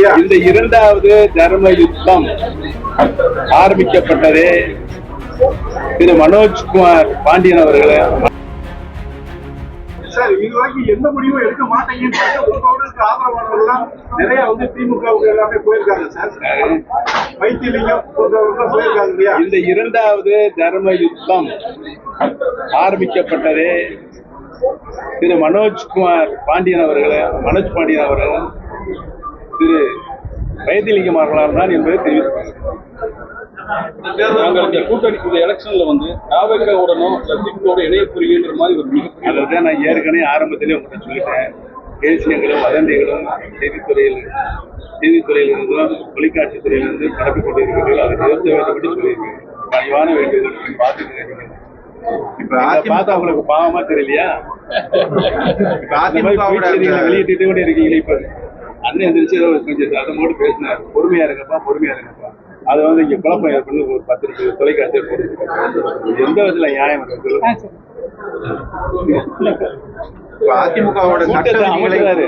இல்லையா? இந்த இரண்டாவது தர்ம யுத்தம் ஆரம்பிக்கப்பட்டதே திரு மனோஜ்குமார் பாண்டியன் அவர்களை சார் இதுவரைக்கும் எந்த முடிவும் எடுக்க மாட்டேங்கன்னு சொல்லிட்டு உங்களோட ஆதரவாளர்கள் நிறைய திமுகவுக்கு எல்லாமே போயிருக்காங்க சார். வைத்தியலிங்கம் போன்றவர்கள் போயிருக்காங்க இல்லையா? இந்த இரண்டாவது தர்ம யுத்தம் ஆரம்பிக்கப்பட்டதே திரு மனோஜ் பாண்டியன் அவர்கள் திரு வைத்தியலிங்கம் அவர்களால் தான் என்பதை தெரிவித்துள்ளார். நாங்கள் இந்த கூட்டணி இந்த எலெக்ஷன்ல தாவேக்காவுடனும் திமுகவோட இணைய புரியுன்ற மாதிரி ஒரு மிகப்பெரிய அதான் நான் ஏற்கனவே ஆரம்பத்திலே உங்கள்கிட்ட சொல்லிட்டேன். தேசியங்களும் வதந்திகளும் செய்தித்துறையிலிருந்தும் தொலைக்காட்சி துறையிலிருந்து பரப்பிக் கொண்டிருக்கிறீர்கள். அதை நிறுத்த வேண்டும்படி சொல்லியிருக்கேன். பணிவான வேண்டுகோள் பார்த்துக்கிறீங்க. இப்ப பார்த்தா உங்களுக்கு பாவமா தெரியலையா? வெளியிட்டு கூட இருக்கீங்களே. இப்ப அண்ணன் எந்திரிச்சு கொஞ்சம் சதமோடு பேசினார். பொறுமையா இருங்கப்பா. அதை இங்க குழப்பம் ஏற்பட்டு ஒரு 10 தொலைக்காட்சியை போட்டு எந்த விதத்துல நியாயம் இருக்கு? அதிமுகவோட கூட்டத்தை அமைக்கிறாரு.